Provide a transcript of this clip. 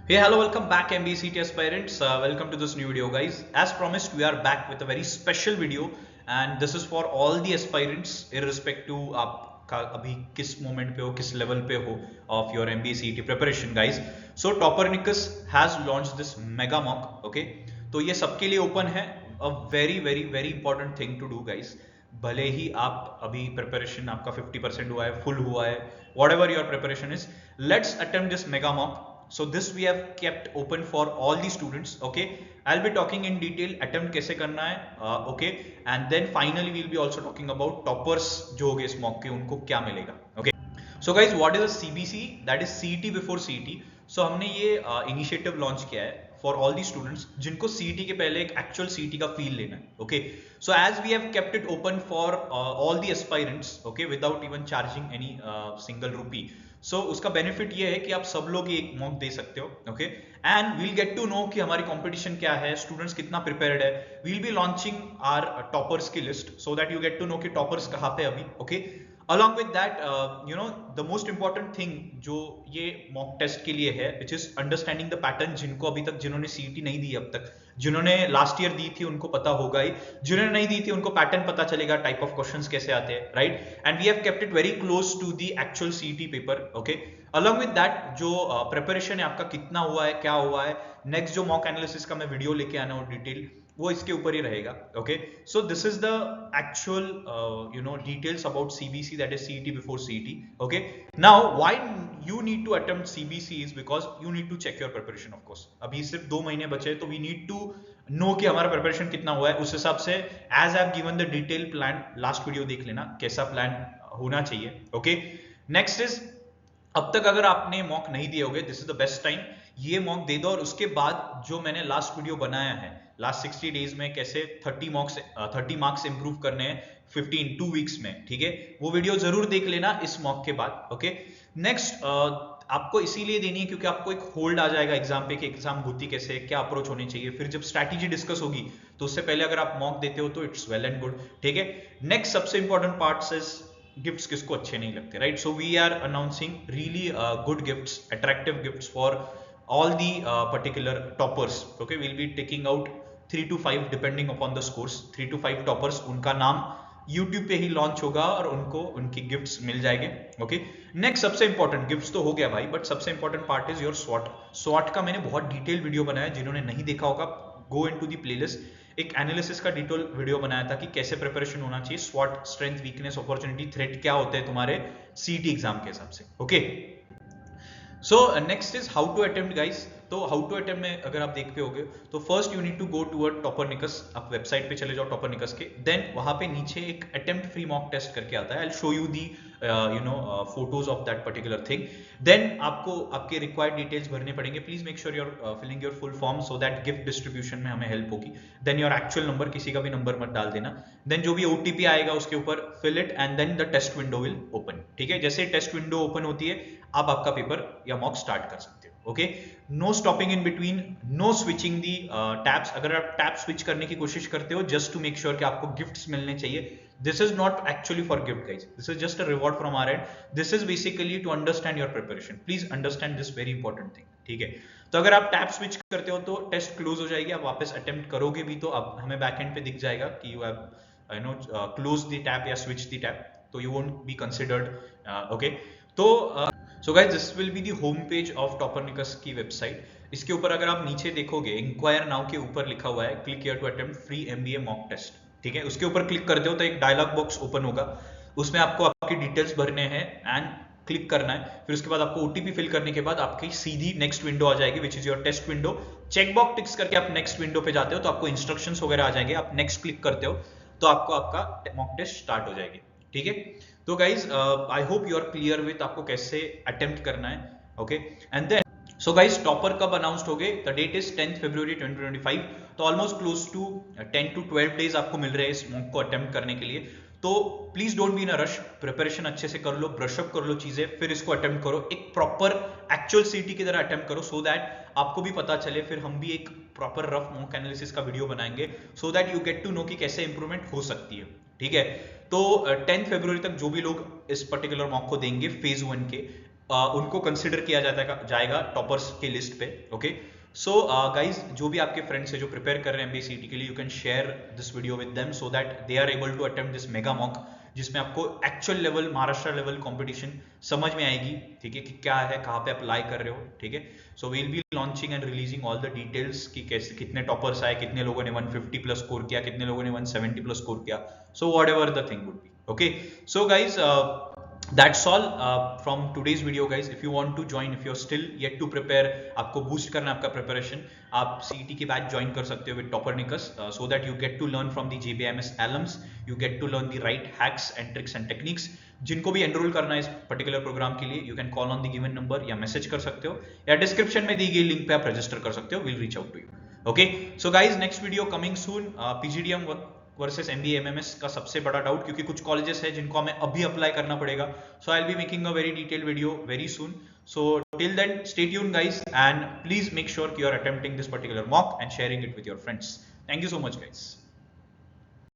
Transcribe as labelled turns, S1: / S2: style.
S1: Hey, hello, welcome back MBCT aspirants. Welcome to this new video, guys. As promised, we are back with a very special video, and this is for all the aspirants, irrespective आप अभी किस moment पे हो, किस level पे हो of your MBA CET preparation, guys. So Copernicus has launched this mega mock. Okay, तो ये सबके लिए open है. A very important thing to do, guys. भले ही आप अभी प्रिपरेशन आपका 50% हुआ है, फुल हुआ है, whatever your preparation is, let's attempt this mega mock. So this we have kept open for all the students. Okay, I'll be talking in detail attempt कैसे करना है. Okay, and then finally we'll be also talking about toppers जो होंगे इस mock के, उनको क्या मिलेगा. Okay, so guys, what is a CBC? That is CET before CET. So हमने ये initiative launch किया है for all the students जिनको CET के पहले एक actual CET का feel लेना है. Okay, so as we have kept it open for all the aspirants, okay, without even charging any single rupee. सो उसका बेनिफिट ये है कि आप सब लोग एक मॉक दे सकते हो. Okay, and we'll get to know कि हमारी कंपटीशन क्या है, स्टूडेंट्स कितना प्रिपेयर्ड है. We'll be launching our toppers की list so that you get to know कि टॉपर्स कहाँ पे अभी. Okay, along with that the most important thing जो ये मॉक टेस्ट के लिए है, which is understanding the pattern. जिनको अभी तक, जिन्होंने सीईटी नहीं दी अब तक, जिन्होंने लास्ट ईयर दी थी उनको पता होगा ही, जिन्होंने नहीं दी थी उनको पैटर्न पता चलेगा, टाइप ऑफ क्वेश्चंस कैसे आते हैं, right. And we have kept it very close to the actual CET paper. Okay, along with that जो प्रिपरेशन है आपका, कितना हुआ है, क्या हुआ है, नेक्स्ट जो मॉक एनालिसिस का मैं वीडियो लेके आना हूँ डिटेल, वो इसके ऊपर ही रहेगा. Okay, so this is the actual details about CBC, that is CET before CET. Okay, now why you need to attempt CBC is because you need to check your preparation. Of course अभी सिर्फ 2 महीने बचे, तो we need to know कि हमारा preparation कितना हुआ है. उस हिसाब से as I have given the detail plan, last video देख लेना कैसा प्लान होना चाहिए. ओके, नेक्स्ट इज, अब तक अगर आपने मॉक नहीं दिए होगे, this is the best time, ये मॉक दे दो. और उसके बाद जो मैंने लास्ट वीडियो बनाया है, लास्ट 60 डेज में कैसे 30 मार्क्स इंप्रूव करने हैं 2 वीक्स में, ठीक है, वो वीडियो जरूर देख लेना इस मॉक के बाद. ओके, नेक्स्ट आपको इसीलिए देनी है क्योंकि आपको एक होल्ड आ जाएगा एग्जाम पे कि एग्जाम होती कैसे, क्या अप्रोच होनी चाहिए. फिर जब स्ट्रैटेजी डिस्कस होगी तो उससे पहले अगर आप मॉक देते हो तो इट्स वेल एंड गुड. ठीक है, नेक्स्ट सबसे इंपॉर्टेंट पार्ट इज गिफ्ट्स. किसको अच्छे नहीं लगते, right. So we are announcing really good gifts, attractive gifts for all the particular toppers. Okay, we'll be taking out 3 to 5 depending upon the scores. 3 to 5 toppers, उनका नाम YouTube पे ही launch होगा और उनको उनकी गिफ्ट्स मिल जाएंगे. ओके, नेक्स्ट सबसे important, gifts तो हो गया भाई, बट सबसे इंपॉर्टेंट पार्ट इज योर स्वॉट. स्वॉट का मैंने बहुत डिटेल वीडियो बनाया, जिन्होंने नहीं देखा होगा गो इनटू द प्लेलिस्ट. एक एनालिसिस का डिटेल वीडियो बनाया था कि कैसे प्रिपरेशन होना चाहिए, स्वॉट, स्ट्रेंथ, वीकनेस, अपॉर्चुनिटी, थ्रेट क्या होते हैं तुम्हारे सीईटी एग्जाम के हिसाब से. Okay, so next is how to attempt, guys. तो हाउ टू अटेम्प्ट में अगर आप देखते होगे तो first you need to go to Toppernicus. आप वेबसाइट पे चले जाओ टॉपरनिकस के, देन वहां पे नीचे एक अटेम्प्ट फ्री मॉक टेस्ट करके आता है. I will show you the photos of that particular thing. Then आपको आपके रिक्वायर्ड डिटेल्स भरने पड़ेंगे. Please make sure you're filling your full form so that gift distribution में हमें हेल्प होगी. देन योर एक्चुअल नंबर, किसी का भी नंबर मत डाल देना. देन जो भी ओटीपी आएगा उसके ऊपर fill it and then the test window will open. ठीक है, जैसे टेस्ट विंडो ओपन होती है आप आपका पेपर या मॉक स्टार्ट कर सकते हो. Okay, no stopping in between, no switching the tabs. अगर आप टैब स्विच करने की कोशिश करते हो जस्ट टू मेक श्योर कि आपको गिफ्ट्स मिलने चाहिए, this is not actually for gift, guys. This is just a reward from our end. This is basically to understand your preparation. Please understand this very important thing. ठीक है, तो अगर आप tab switch करते हो तो टेस्ट क्लोज हो जाएगी. आप वापस अटेम्प्ट करोगे भी तो अब हमें बैकएंड पे दिख जाएगा कि you have close the tab या स्विच द टैब, तो you won't be considered. Okay, तो so guys, this will be the home page of Toppernicus की वेबसाइट. इसके ऊपर अगर आप नीचे देखोगे, इंक्वायर नाउ के ऊपर लिखा हुआ है click here to attempt free MBA mock test. ठीक है, उसके ऊपर क्लिक करते हो तो एक डायलॉग बॉक्स ओपन होगा, उसमें आपको आपकी डिटेल्स भरने हैं एंड क्लिक करना है. फिर उसके बाद आपको ओटीपी फिल करने के बाद आपकी सीधी नेक्स्ट विंडो आ जाएगी, which is your test window. Check box ticks करके आप नेक्स्ट विंडो पे जाते हो तो आपको इंस्ट्रक्शंस वगैरह आ जाएंगे. आप नेक्स्ट क्लिक करते हो तो आपको आपका मॉक टेस्ट स्टार्ट हो जाएगी. ठीक है, तो guys I hope you are clear with आपको कैसे अटेम्प्ट करना है. Okay, and then so guys, topper कब अनाउंस्ड हो गए? The date is 10 February 2025. तो almost close to 10 to 12 days आपको मिल रहे हैं इस मॉक को अटेम्प्ट करने के लिए. तो please don't be in a rush, preparation अच्छे से कर लो, ब्रशअप कर लो चीजें, फिर इसको अटेम्प्ट करो. एक प्रॉपर एक्चुअल सीटी की तरह अटेम्प्ट करो सो दैट आपको भी पता चले. फिर हम भी एक प्रॉपर रफ मॉक एनालिसिस का वीडियो बनाएंगे so that you get to know कि कैसे इंप्रूवमेंट हो सकती है. ठीक है, तो 10 फरवरी तक जो भी लोग इस पर्टिकुलर मॉक को देंगे फेज 1 के, उनको कंसिडर किया जाएगा टॉपर्स के लिस्ट पे। ओके, सो गाइज, जो भी आपके फ्रेंड्स है जो प्रिपेयर कर रहे हैं MBCT के लिए, you can share this video with them so that they are able to attempt this mega mock, जिसमें आपको actual level Maharashtra level competition समझ में आएगी, ठीक है, कि क्या है, कहाँ पे अप्लाई कर रहे हो, ठीक है। So we'll be launching and releasing all the details कि कैसे कितने टॉपर्स आए, कितने लोगों ने 150 प्लस स्कोर किया, कितने लोगों ने 170 प्लस स्कोर किया, so what ever the thing would be. Okay, so guys, that's all from today's video guys. If you want to join, if you're still yet to prepare, आपको boost करना है आपका preparation, आप CET की batch join कर सकते हो with Toppernicus, so that you get to learn from the JBMS alums, you get to learn the right hacks and tricks and techniques. जिनको भी enroll करना है इस particular program के लिए, you can call on the given number या message कर सकते हो, या description में दी गई link पे आप register कर सकते हो, we'll reach out to you. Okay, so guys, next video coming soon. PGDM versus MBA MMS का सबसे बड़ा डाउट, क्योंकि कुछ कॉलेजेस है जिनको हमें अभी अप्लाई करना पड़ेगा, so I will be making a very detailed video very soon. So till then stay tuned guys, and please make sure कि you are attempting this particular mock and sharing it with your friends. Thank you so much guys.